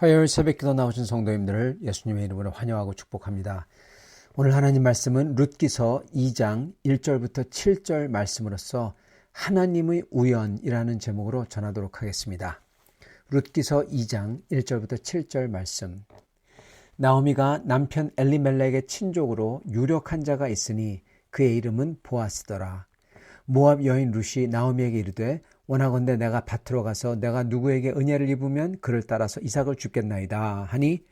화요일 새벽기도 나오신 성도님들을 예수님의 이름으로 환영하고 축복합니다. 오늘 하나님 말씀은 룻기서 2장 1절부터 7절 말씀으로서 하나님의 우연이라는 제목으로 전하도록 하겠습니다. 룻기서 2장 1절부터 7절 말씀. 나오미가 남편 엘리멜렉의 친족으로 유력한 자가 있으니 그의 이름은 보아스더라. 모압 여인 룻이 나오미에게 이르되 원하건대 내가 밭으로 가서 내가 누구에게 은혜를 입으면 그를 따라서 이삭을 줍겠나이다 하니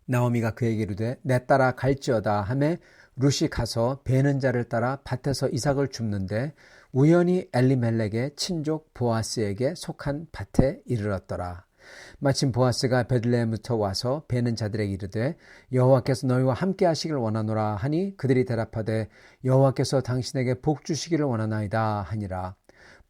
나오미가 그에게 이르되 내 따라 갈지어다 하매 룻이 가서 베는 자를 따라 밭에서 이삭을 줍는데 우연히 엘리멜렉의 친족 보아스에게 속한 밭에 이르렀더라. 마침 보아스가 베들레헴부터 와서 베는 자들에게 이르되 여호와께서 너희와 함께 하시기를 원하노라 하니 그들이 대답하되 여호와께서 당신에게 복 주시기를 원하나이다 하니라.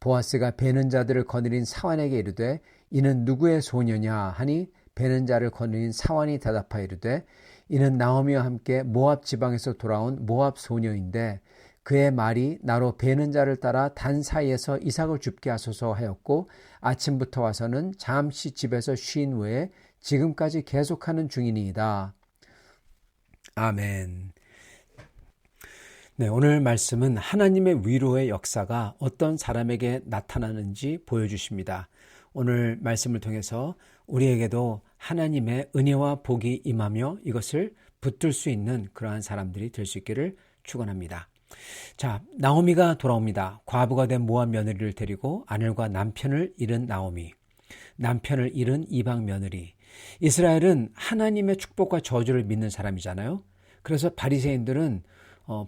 보아스가 베는 자들을 거느린 사환에게 이르되 이는 누구의 소녀냐 하니 베는 자를 거느린 사환이 대답하여 이르되 이는 나오미와 함께 모압 지방에서 돌아온 모압 소녀인데 그의 말이 나로 베는 자를 따라 단 사이에서 이삭을 줍게 하소서 하였고 아침부터 와서는 잠시 집에서 쉰 후에 지금까지 계속하는 중이니이다. 아멘. 네, 오늘 말씀은 하나님의 위로의 역사가 어떤 사람에게 나타나는지 보여주십니다. 오늘 말씀을 통해서 우리에게도 하나님의 은혜와 복이 임하며 이것을 붙들 수 있는 그러한 사람들이 될 수 있기를 축원합니다. 자, 나오미가 돌아옵니다. 과부가 된 모압 며느리를 데리고 아들과 남편을 잃은 나오미, 남편을 잃은 이방 며느리. 이스라엘은 하나님의 축복과 저주를 믿는 사람이잖아요. 그래서 바리새인들은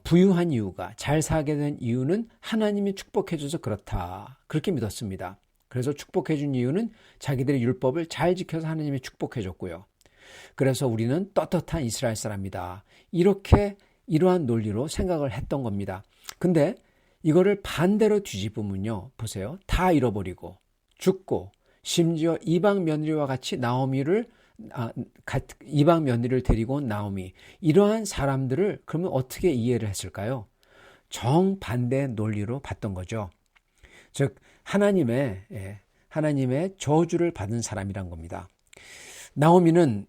부유한 이유가, 잘 살게 된 이유는 하나님이 축복해줘서 그렇다, 그렇게 믿었습니다. 그래서 축복해준 이유는 자기들의 율법을 잘 지켜서 하나님이 축복해줬고요. 그래서 우리는 떳떳한 이스라엘 사람이다, 이렇게 이러한 논리로 생각을 했던 겁니다. 근데 이거를 반대로 뒤집으면요, 보세요. 다 잃어버리고 죽고 심지어 이방 며느리와 같이 이방 며느리를 데리고 온 나오미, 이러한 사람들을 그러면 어떻게 이해를 했을까요? 정반대의 논리로 봤던 거죠. 즉 하나님의 저주를 받은 사람이란 겁니다. 나오미는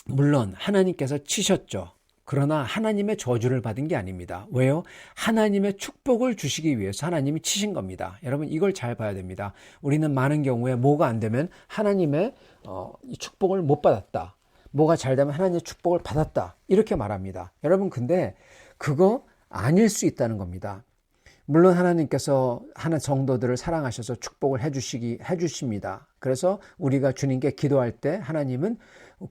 물론 하나님께서 치셨죠. 그러나 하나님의 저주를 받은 게 아닙니다. 왜요? 하나님의 축복을 주시기 위해서 하나님이 치신 겁니다. 여러분 이걸 잘 봐야 됩니다. 우리는 많은 경우에 뭐가 안 되면 하나님의 축복을 못 받았다, 뭐가 잘 되면 하나님의 축복을 받았다, 이렇게 말합니다. 여러분 근데 그거 아닐 수 있다는 겁니다. 물론 하나님께서 하나 정도들을 사랑하셔서 축복을 해주십니다. 그래서 우리가 주님께 기도할 때 하나님은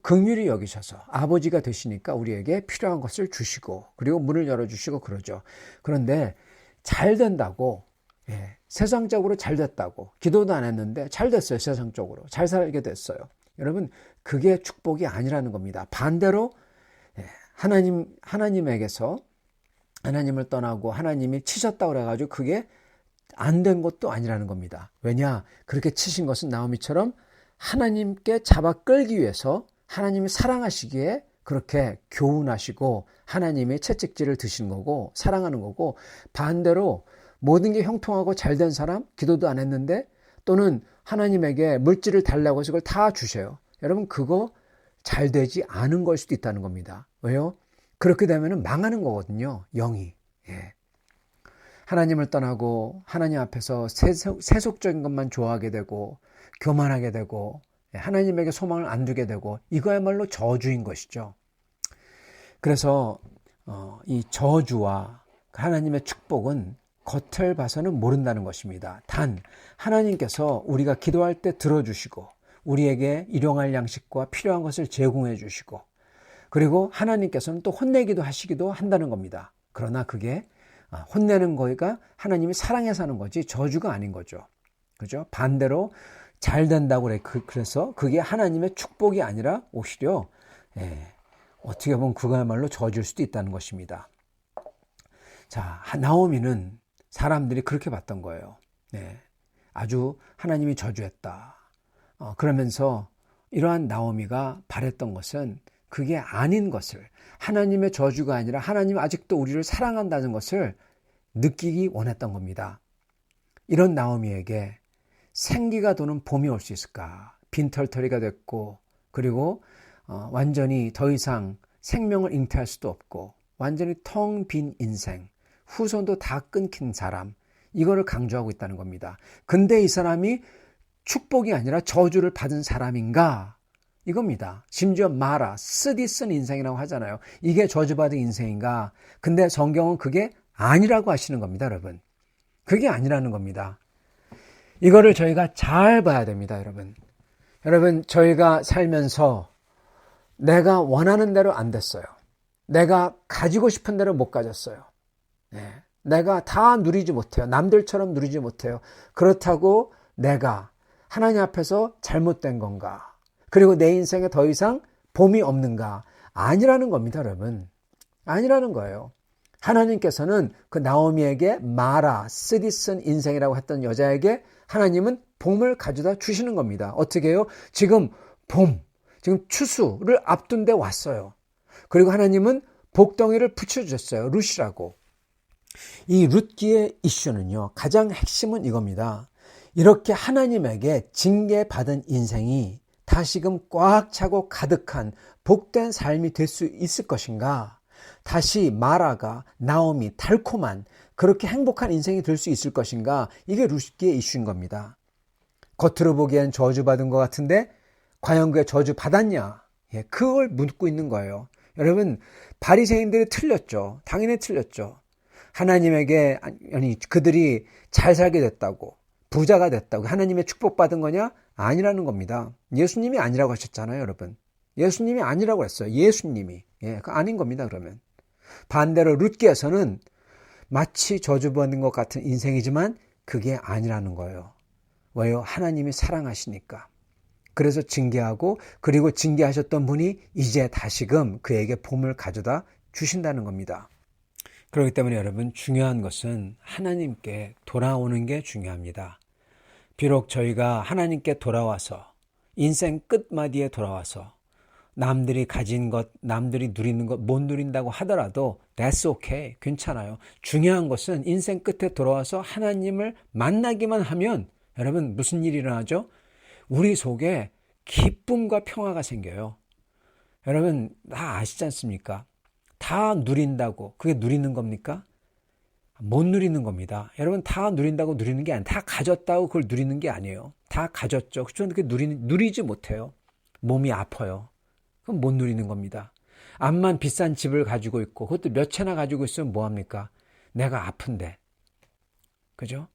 긍휼히 여기셔서 아버지가 되시니까 우리에게 필요한 것을 주시고 그리고 문을 열어주시고 그러죠. 그런데 잘 된다고, 세상적으로 잘 됐다고, 기도도 안 했는데 잘 됐어요. 세상적으로 잘 살게 됐어요. 여러분 그게 축복이 아니라는 겁니다. 반대로 하나님에게서 하나님을 떠나고 하나님이 치셨다고 그래가지고 그게 안 된 것도 아니라는 겁니다. 왜냐? 그렇게 치신 것은 나오미처럼 하나님께 잡아 끌기 위해서 하나님이 사랑하시기에 그렇게 교훈하시고 하나님의 채찍질을 드신 거고 사랑하는 거고, 반대로 모든 게 형통하고 잘된 사람, 기도도 안 했는데 또는 하나님에게 물질을 달라고 해서 그걸 다 주셔요. 여러분 그거 잘 되지 않은 걸 수도 있다는 겁니다. 왜요? 그렇게 되면 망하는 거거든요. 영이. 하나님을 떠나고 하나님 앞에서 세속적인 것만 좋아하게 되고 교만하게 되고 하나님에게 소망을 안 두게 되고 이거야말로 저주인 것이죠. 그래서 이 저주와 하나님의 축복은 겉을 봐서는 모른다는 것입니다. 단 하나님께서 우리가 기도할 때 들어주시고 우리에게 일용할 양식과 필요한 것을 제공해 주시고 그리고 하나님께서는 또 혼내기도 하시기도 한다는 겁니다. 그러나 그게 혼내는 거가 하나님이 사랑해서 하는 거지 저주가 아닌 거죠. 그죠? 반대로 잘 된다고 그래. 그래서 그게 하나님의 축복이 아니라 오히려 어떻게 보면 그거야말로 저주일 수도 있다는 것입니다. 자, 나오미는 사람들이 그렇게 봤던 거예요. 아주 하나님이 저주했다. 그러면서 이러한 나오미가 바랬던 것은 그게 아닌 것을 하나님의 저주가 아니라 하나님 아직도 우리를 사랑한다는 것을 느끼기 원했던 겁니다. 이런 나오미에게 생기가 도는 봄이 올 수 있을까? 빈털터리가 됐고 그리고 완전히 더 이상 생명을 잉태할 수도 없고 완전히 텅 빈 인생, 후손도 다 끊긴 사람, 이거를 강조하고 있다는 겁니다. 근데 이 사람이 축복이 아니라 저주를 받은 사람인가? 이겁니다. 심지어 마라, 쓰디 쓴 인생이라고 하잖아요. 이게 저주받은 인생인가? 근데 성경은 그게 아니라고 하시는 겁니다, 여러분. 그게 아니라는 겁니다. 이거를 저희가 잘 봐야 됩니다, 여러분. 여러분, 저희가 살면서 내가 원하는 대로 안 됐어요. 내가 가지고 싶은 대로 못 가졌어요. 내가 다 누리지 못해요. 남들처럼 누리지 못해요. 그렇다고 내가 하나님 앞에서 잘못된 건가? 그리고 내 인생에 더 이상 봄이 없는가? 아니라는 겁니다, 여러분. 아니라는 거예요. 하나님께서는 그 나오미에게 마라, 쓰디 쓴 인생이라고 했던 여자에게 하나님은 봄을 가져다 주시는 겁니다. 어떻게 해요? 지금 봄, 지금 추수를 앞둔 데 왔어요. 그리고 하나님은 복덩이를 붙여주셨어요. 룻이라고. 이 룻기의 이슈는요, 가장 핵심은 이겁니다. 이렇게 하나님에게 징계받은 인생이 다시금 꽉 차고 가득한 복된 삶이 될 수 있을 것인가? 다시 마라가 나오미 달콤한 그렇게 행복한 인생이 될 수 있을 것인가? 이게 룻기의 이슈인 겁니다. 겉으로 보기엔 저주받은 것 같은데 과연 그게 저주받았냐? 그걸 묻고 있는 거예요. 여러분, 바리새인들이 틀렸죠. 당연히 틀렸죠. 하나님에게 아니 그들이 잘 살게 됐다고 부자가 됐다고 하나님의 축복받은 거냐? 아니라는 겁니다. 예수님이 아니라고 하셨잖아요, 여러분. 예수님이 아니라고 했어요. 예수님이. 그거 아닌 겁니다, 그러면. 반대로 룻기에서는 마치 저주받는 것 같은 인생이지만 그게 아니라는 거예요. 왜요? 하나님이 사랑하시니까. 그래서 징계하고 그리고 징계하셨던 분이 이제 다시금 그에게 봄을 가져다 주신다는 겁니다. 그렇기 때문에 여러분, 중요한 것은 하나님께 돌아오는 게 중요합니다. 비록 저희가 하나님께 돌아와서 인생 끝마디에 돌아와서 남들이 가진 것, 남들이 누리는 것 못 누린다고 하더라도 that's okay, 괜찮아요. 중요한 것은 인생 끝에 돌아와서 하나님을 만나기만 하면 여러분 무슨 일이 일어나죠? 우리 속에 기쁨과 평화가 생겨요. 여러분 다 아시지 않습니까? 다 누린다고 그게 누리는 겁니까? 못 누리는 겁니다. 여러분 다 누린다고 누리는 게 아니에요. 다 가졌다고 그걸 누리는 게 아니에요. 다 가졌죠. 그렇죠? 누리지 못해요. 몸이 아파요. 그럼 못 누리는 겁니다. 암만 비싼 집을 가지고 있고 그것도 몇 채나 가지고 있으면 뭐합니까? 내가 아픈데. 그죠?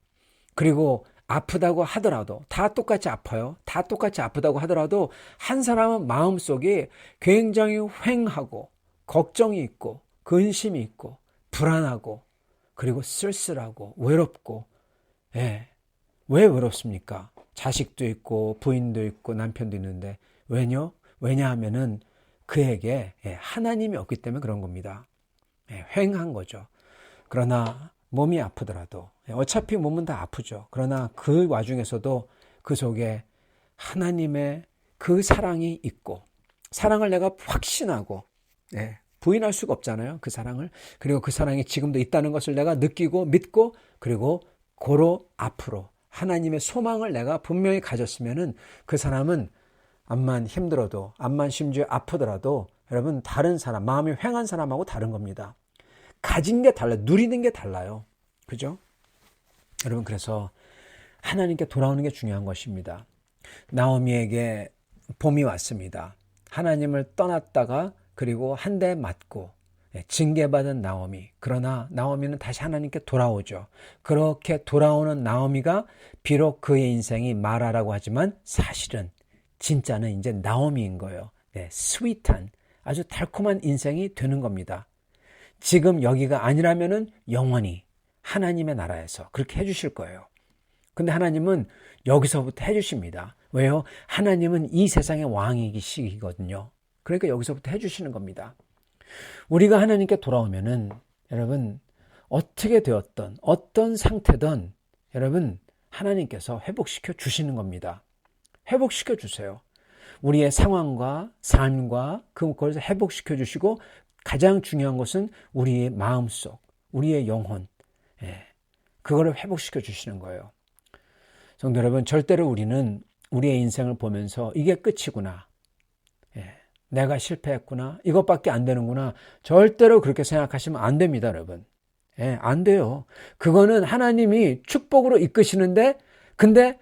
그리고 아프다고 하더라도 다 똑같이 아파요. 다 똑같이 아프다고 하더라도 한 사람은 마음속에 굉장히 휑하고 걱정이 있고 근심이 있고 불안하고 그리고 쓸쓸하고 외롭고 왜 외롭습니까? 자식도 있고 부인도 있고 남편도 있는데 왜냐하면은 그에게 하나님이 없기 때문에 그런 겁니다. 휑한 거죠. 그러나 몸이 아프더라도 어차피 몸은 다 아프죠. 그러나 그 와중에서도 그 속에 하나님의 그 사랑이 있고 사랑을 내가 확신하고 부인할 수가 없잖아요. 그 사랑을. 그리고 그 사랑이 지금도 있다는 것을 내가 느끼고 믿고 그리고 고로 앞으로 하나님의 소망을 내가 분명히 가졌으면은 그 사람은 암만 힘들어도 암만 심지어 아프더라도 여러분 다른 사람 마음이 휑한 사람하고 다른 겁니다. 가진 게 달라요. 누리는 게 달라요. 그죠? 여러분 그래서 하나님께 돌아오는 게 중요한 것입니다. 나오미에게 봄이 왔습니다. 하나님을 떠났다가 그리고 한 대 맞고 징계받은 나오미. 그러나 나오미는 다시 하나님께 돌아오죠. 그렇게 돌아오는 나오미가 비록 그의 인생이 마라라고 하지만 사실은 진짜는 이제 나오미인 거예요. 스윗한 아주 달콤한 인생이 되는 겁니다. 지금 여기가 아니라면은 영원히 하나님의 나라에서 그렇게 해주실 거예요. 근데 하나님은 여기서부터 해주십니다. 왜요? 하나님은 이 세상의 왕이시거든요. 그러니까 여기서부터 해주시는 겁니다. 우리가 하나님께 돌아오면은 여러분 어떻게 되었던 어떤 상태든 여러분 하나님께서 회복시켜 주시는 겁니다. 회복시켜 주세요. 우리의 상황과 삶과 그걸 회복시켜 주시고 가장 중요한 것은 우리의 마음속, 우리의 영혼, 그거를 회복시켜 주시는 거예요. 성도 여러분, 절대로 우리는 우리의 인생을 보면서 이게 끝이구나. 내가 실패했구나. 이것밖에 안 되는구나. 절대로 그렇게 생각하시면 안 됩니다, 여러분. 안 돼요. 그거는 하나님이 축복으로 이끄시는데, 근데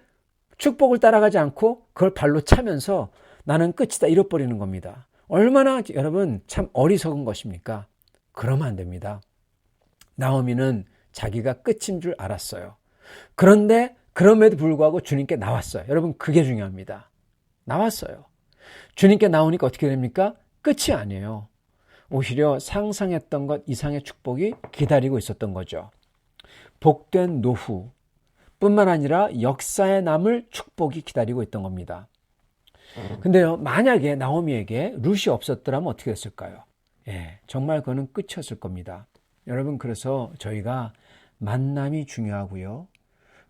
축복을 따라가지 않고 그걸 발로 차면서 나는 끝이다 잃어버리는 겁니다. 얼마나 여러분 참 어리석은 것입니까? 그러면 안 됩니다. 나오미는 자기가 끝인 줄 알았어요. 그런데 그럼에도 불구하고 주님께 나왔어요. 여러분 그게 중요합니다. 나왔어요. 주님께 나오니까 어떻게 됩니까? 끝이 아니에요. 오히려 상상했던 것 이상의 축복이 기다리고 있었던 거죠. 복된 노후 뿐만 아니라 역사에 남을 축복이 기다리고 있던 겁니다. 근데요, 만약에 나오미에게 룻이 없었더라면 어떻게 됐을까요? 정말 그거는 끝이었을 겁니다. 여러분, 그래서 저희가 만남이 중요하고요.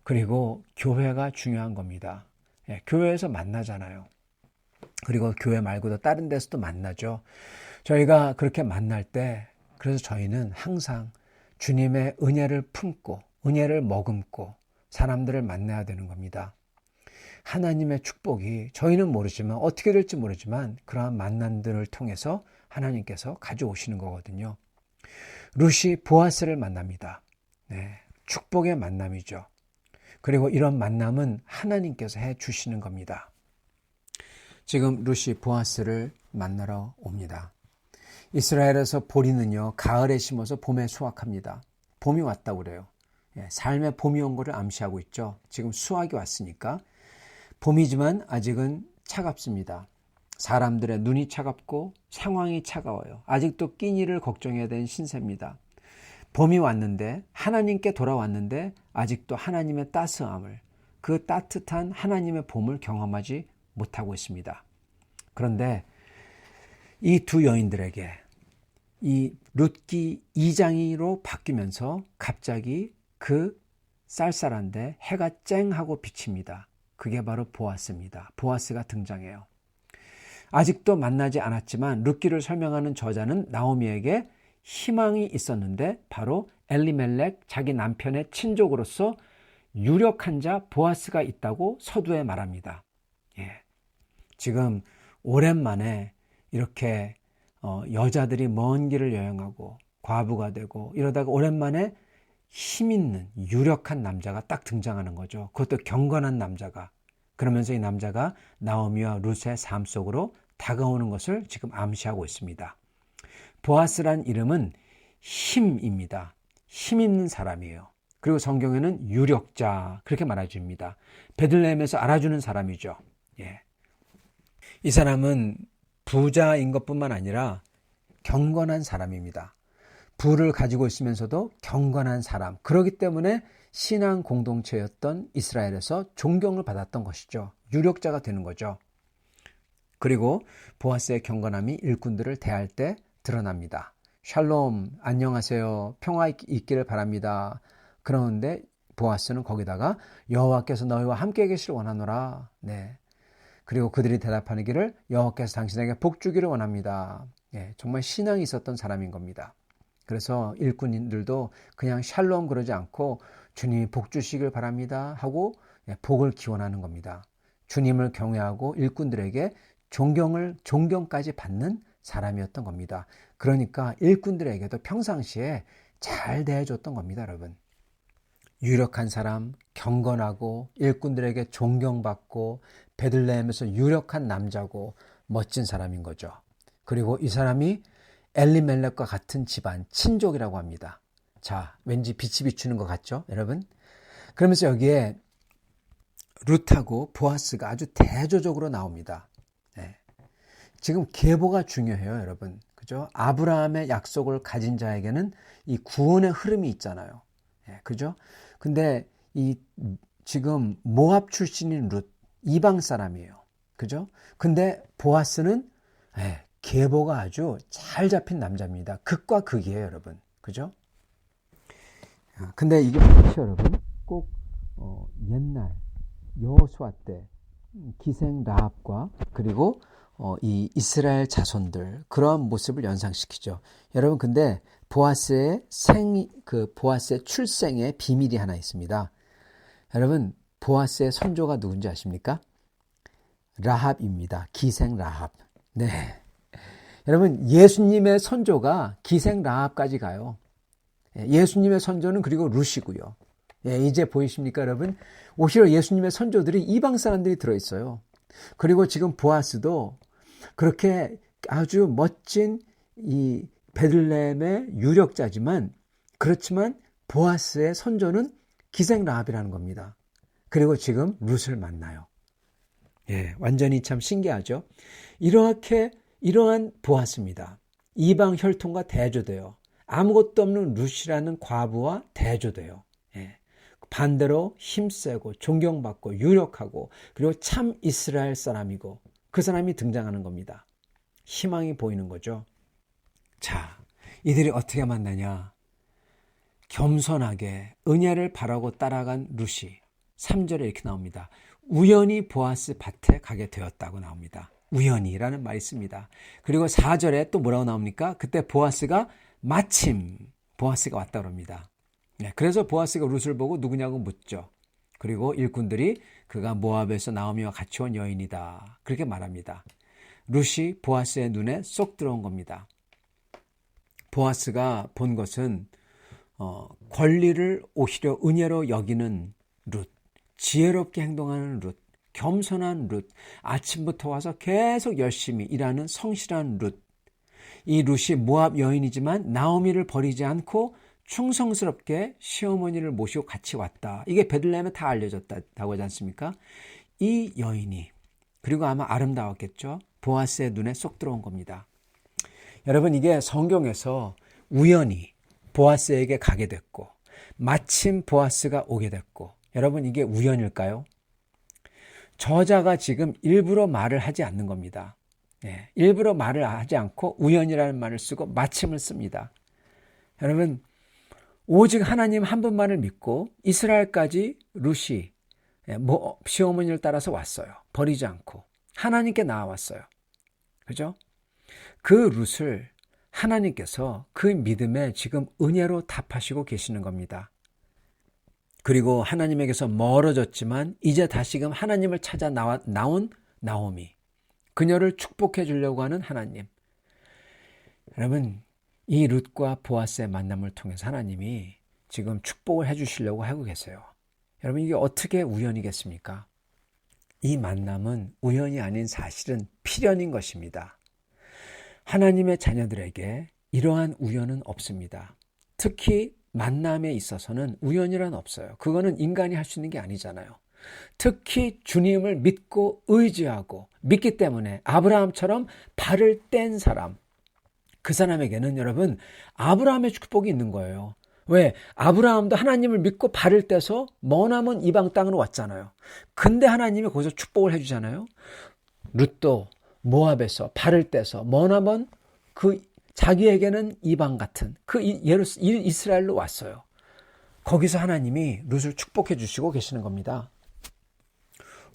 그리고 교회가 중요한 겁니다. 교회에서 만나잖아요. 그리고 교회 말고도 다른 데서도 만나죠. 저희가 그렇게 만날 때, 그래서 저희는 항상 주님의 은혜를 품고, 은혜를 머금고, 사람들을 만나야 되는 겁니다. 하나님의 축복이 저희는 모르지만 어떻게 될지 모르지만 그러한 만남들을 통해서 하나님께서 가져오시는 거거든요. 룻이 보아스를 만납니다. 축복의 만남이죠. 그리고 이런 만남은 하나님께서 해 주시는 겁니다. 지금 룻이 보아스를 만나러 옵니다. 이스라엘에서 보리는요, 가을에 심어서 봄에 수확합니다. 봄이 왔다고 그래요. 삶의 봄이 온 것을 암시하고 있죠. 지금 수확이 왔으니까. 봄이지만 아직은 차갑습니다. 사람들의 눈이 차갑고 상황이 차가워요. 아직도 끼니를 걱정해야 되는 신세입니다. 봄이 왔는데 하나님께 돌아왔는데 아직도 하나님의 따스함을 그 따뜻한 하나님의 봄을 경험하지 못하고 있습니다. 그런데 이 두 여인들에게 이 룻기 2장으로 바뀌면서 갑자기 그 쌀쌀한데 해가 쨍하고 비칩니다. 그게 바로 보아스입니다. 보아스가 등장해요. 아직도 만나지 않았지만 룻기를 설명하는 저자는 나오미에게 희망이 있었는데 바로 엘리멜렉 자기 남편의 친족으로서 유력한 자 보아스가 있다고 서두에 말합니다. 지금 오랜만에 이렇게 여자들이 먼 길을 여행하고 과부가 되고 이러다가 오랜만에 힘 있는 유력한 남자가 딱 등장하는 거죠. 그것도 경건한 남자가. 그러면서 이 남자가 나오미와 룻의 삶 속으로 다가오는 것을 지금 암시하고 있습니다. 보아스란 이름은 힘입니다. 힘 있는 사람이에요. 그리고 성경에는 유력자 그렇게 말해줍니다. 베들레헴에서 알아주는 사람이죠. 이 사람은 부자인 것뿐만 아니라 경건한 사람입니다. 부를 가지고 있으면서도 경건한 사람. 그렇기 때문에 신앙 공동체였던 이스라엘에서 존경을 받았던 것이죠. 유력자가 되는 거죠. 그리고 보아스의 경건함이 일꾼들을 대할 때 드러납니다. 샬롬, 안녕하세요. 평화 있기를 바랍니다. 그러는데 보아스는 거기다가 여호와께서 너희와 함께 계시길 원하노라. 그리고 그들이 대답하는 길을 여호와께서 당신에게 복 주기를 원합니다. 정말 신앙이 있었던 사람인 겁니다. 그래서 일꾼들도 그냥 샬롬 그러지 않고 주님이 복 주시길 바랍니다 하고 복을 기원하는 겁니다. 주님을 경외하고 일꾼들에게 존경까지 받는 사람이었던 겁니다. 그러니까 일꾼들에게도 평상시에 잘 대해줬던 겁니다, 여러분. 유력한 사람, 경건하고 일꾼들에게 존경받고 베들레헴에서 유력한 남자고 멋진 사람인 거죠. 그리고 이 사람이 엘리멜렉과 같은 집안, 친족이라고 합니다. 자, 왠지 빛이 비추는 것 같죠, 여러분? 그러면서 여기에 룻하고 보아스가 아주 대조적으로 나옵니다. 네. 지금 계보가 중요해요, 여러분. 그죠? 아브라함의 약속을 가진 자에게는 이 구원의 흐름이 있잖아요. 네, 그죠? 근데 지금 모압 출신인 룻, 이방 사람이에요. 그죠? 근데 보아스는 계보가 아주 잘 잡힌 남자입니다. 극과 극이에요, 여러분. 그죠? 근데 이게 혹시 여러분 꼭 옛날 여호수아 때 기생 라합과 그리고 이 이스라엘 자손들 그러한 모습을 연상시키죠. 여러분 근데 보아스의 보아스의 출생의 비밀이 하나 있습니다. 여러분 보아스의 선조가 누군지 아십니까? 라합입니다. 기생 라합. 네. 여러분 예수님의 선조가 기생 라합까지 가요. 예수님의 선조는 그리고 룻이고요. 이제 보이십니까 여러분? 오히려 예수님의 선조들이 이방 사람들이 들어있어요. 그리고 지금 보아스도 그렇게 아주 멋진 이 베들레헴의 유력자지만 그렇지만 보아스의 선조는 기생 라합이라는 겁니다. 그리고 지금 룻을 만나요. 완전히 참 신기하죠. 이러한 보아스입니다. 이방 혈통과 대조돼요. 아무것도 없는 룻이라는 과부와 대조돼요. 반대로 힘세고 존경받고 유력하고 그리고 참 이스라엘 사람이고 그 사람이 등장하는 겁니다. 희망이 보이는 거죠. 자, 이들이 어떻게 만나냐? 겸손하게 은혜를 바라고 따라간 룻이 3절에 이렇게 나옵니다. 우연히 보아스 밭에 가게 되었다고 나옵니다. 우연히라는 말이 있습니다. 그리고 4절에 또 뭐라고 나옵니까? 그때 마침 보아스가 왔다고 합니다. 그래서 보아스가 룻을 보고 누구냐고 묻죠. 그리고 일꾼들이 그가 모압에서 나오미와 같이 온 여인이다. 그렇게 말합니다. 룻이 보아스의 눈에 쏙 들어온 겁니다. 보아스가 본 것은 권리를 오히려 은혜로 여기는 룻, 지혜롭게 행동하는 룻, 겸손한 룻, 아침부터 와서 계속 열심히 일하는 성실한 룻. 이 룻이 모압 여인이지만 나오미를 버리지 않고 충성스럽게 시어머니를 모시고 같이 왔다. 이게 베들레헴에 다 알려졌다고 하지 않습니까? 이 여인이 그리고 아마 아름다웠겠죠. 보아스의 눈에 쏙 들어온 겁니다. 여러분 이게 성경에서 우연히 보아스에게 가게 됐고 마침 보아스가 오게 됐고 여러분 이게 우연일까요? 저자가 지금 일부러 말을 하지 않는 겁니다. 일부러 말을 하지 않고 우연이라는 말을 쓰고 마침을 씁니다. 여러분 오직 하나님 한 분만을 믿고 이스라엘까지 룻이 시어머니를 따라서 왔어요. 버리지 않고 하나님께 나아왔어요. 그죠? 그 룻을 하나님께서 그 믿음에 지금 은혜로 답하시고 계시는 겁니다. 그리고 하나님에게서 멀어졌지만 이제 다시금 하나님을 찾아 나온 나오미, 그녀를 축복해 주려고 하는 하나님. 여러분 이 룻과 보아스의 만남을 통해서 하나님이 지금 축복을 해 주시려고 하고 계세요. 여러분 이게 어떻게 우연이겠습니까? 이 만남은 우연이 아닌 사실은 필연인 것입니다. 하나님의 자녀들에게 이러한 우연은 없습니다. 특히 만남에 있어서는 우연이란 없어요. 그거는 인간이 할 수 있는 게 아니잖아요. 특히 주님을 믿고 의지하고 믿기 때문에 아브라함처럼 발을 뗀 사람, 그 사람에게는 여러분 아브라함의 축복이 있는 거예요. 왜? 아브라함도 하나님을 믿고 발을 떼서 머나먼 이방 땅으로 왔잖아요. 근데 하나님이 거기서 축복을 해주잖아요. 룻도 모압에서 발을 떼서 머나먼 자기에게는 이방 같은 이스라엘로 왔어요. 거기서 하나님이 룻을 축복해 주시고 계시는 겁니다.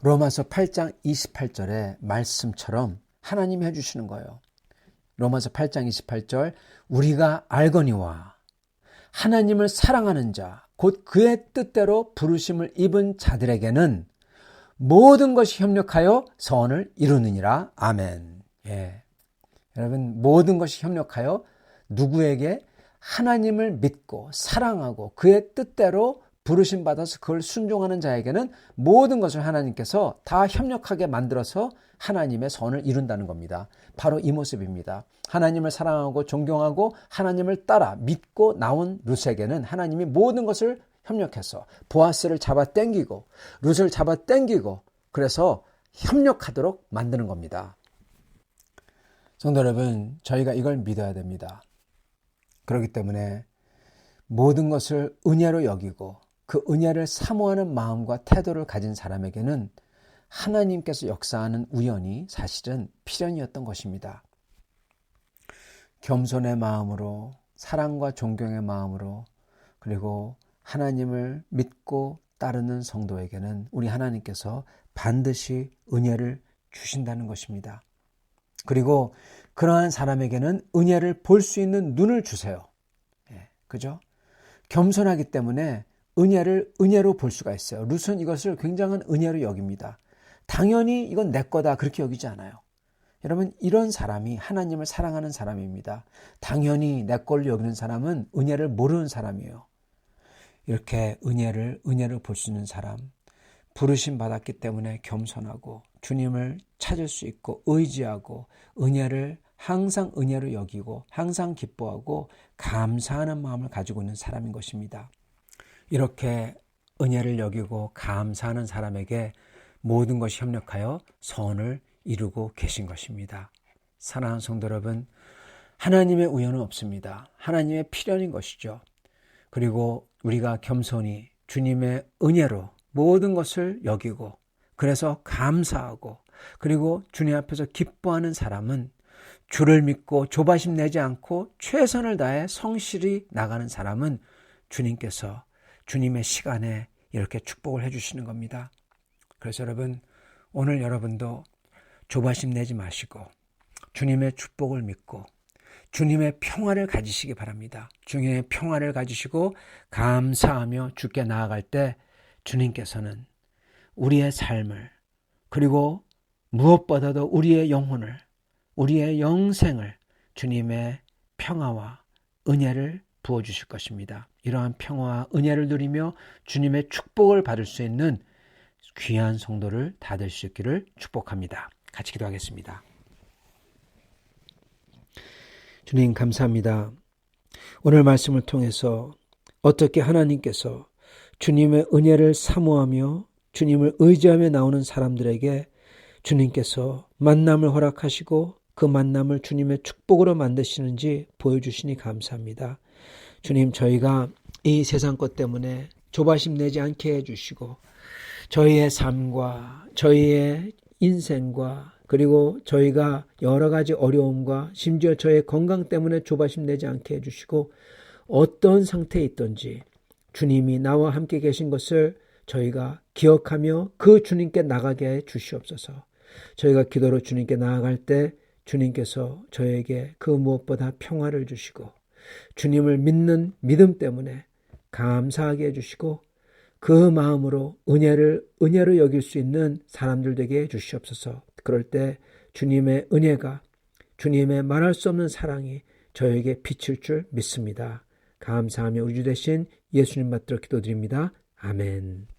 로마서 8장 28절의 말씀처럼 하나님이 해주시는 거예요. 로마서 8장 28절 우리가 알거니와 하나님을 사랑하는 자 곧 그의 뜻대로 부르심을 입은 자들에게는 모든 것이 협력하여 선을 이루느니라. 아멘. 여러분 모든 것이 협력하여 누구에게? 하나님을 믿고 사랑하고 그의 뜻대로 부르심 받아서 그걸 순종하는 자에게는 모든 것을 하나님께서 다 협력하게 만들어서 하나님의 선을 이룬다는 겁니다. 바로 이 모습입니다. 하나님을 사랑하고 존경하고 하나님을 따라 믿고 나온 룻에게는 하나님이 모든 것을 협력해서 보아스를 잡아 당기고 룻을 잡아 당기고 그래서 협력하도록 만드는 겁니다. 성도 여러분, 저희가 이걸 믿어야 됩니다. 그렇기 때문에 모든 것을 은혜로 여기고 그 은혜를 사모하는 마음과 태도를 가진 사람에게는 하나님께서 역사하는 우연이 사실은 필연이었던 것입니다. 겸손의 마음으로, 사랑과 존경의 마음으로, 그리고 하나님을 믿고 따르는 성도에게는 우리 하나님께서 반드시 은혜를 주신다는 것입니다. 그리고 그러한 사람에게는 은혜를 볼 수 있는 눈을 주세요. 그죠? 겸손하기 때문에 은혜를 은혜로 볼 수가 있어요. 룻은 이것을 굉장한 은혜로 여깁니다. 당연히 이건 내 거다 그렇게 여기지 않아요. 여러분, 이런 사람이 하나님을 사랑하는 사람입니다. 당연히 내 걸로 여기는 사람은 은혜를 모르는 사람이에요. 이렇게 은혜를 볼 수 있는 사람, 부르심 받았기 때문에 겸손하고 주님을 찾을 수 있고 의지하고 은혜를 항상 은혜로 여기고 항상 기뻐하고 감사하는 마음을 가지고 있는 사람인 것입니다. 이렇게 은혜를 여기고 감사하는 사람에게 모든 것이 협력하여 선을 이루고 계신 것입니다. 사랑하는 성도 여러분, 하나님의 우연은 없습니다. 하나님의 필연인 것이죠. 그리고 우리가 겸손히 주님의 은혜로 모든 것을 여기고 그래서 감사하고 그리고 주님 앞에서 기뻐하는 사람은 주를 믿고 조바심 내지 않고 최선을 다해 성실히 나가는 사람은 주님께서 주님의 시간에 이렇게 축복을 해주시는 겁니다. 그래서 여러분, 오늘 여러분도 조바심 내지 마시고 주님의 축복을 믿고 주님의 평화를 가지시기 바랍니다. 주님의 평화를 가지시고 감사하며 주께 나아갈 때 주님께서는 우리의 삶을 그리고 무엇보다도 우리의 영혼을 우리의 영생을 주님의 평화와 은혜를 부어주실 것입니다. 이러한 평화와 은혜를 누리며 주님의 축복을 받을 수 있는 귀한 성도를 다 될 수 있기를 축복합니다. 같이 기도하겠습니다. 주님 감사합니다. 오늘 말씀을 통해서 어떻게 하나님께서 주님의 은혜를 사모하며 주님을 의지하며 나오는 사람들에게 주님께서 만남을 허락하시고 그 만남을 주님의 축복으로 만드시는지 보여주시니 감사합니다. 주님, 저희가 이 세상 것 때문에 조바심 내지 않게 해주시고 저희의 삶과 저희의 인생과 그리고 저희가 여러 가지 어려움과 심지어 저의 건강 때문에 조바심 내지 않게 해주시고 어떤 상태에 있든지 주님이 나와 함께 계신 것을 저희가 기억하며 그 주님께 나가게 해 주시옵소서. 저희가 기도로 주님께 나아갈 때 주님께서 저에게 그 무엇보다 평화를 주시고 주님을 믿는 믿음 때문에 감사하게 해주시고 그 마음으로 은혜로 여길 수 있는 사람들 되게 해주시옵소서. 그럴 때 주님의 은혜가 주님의 말할 수 없는 사랑이 저에게 비칠 줄 믿습니다. 감사하며 우리 주 되신 예수님 받들어 기도드립니다. 아멘.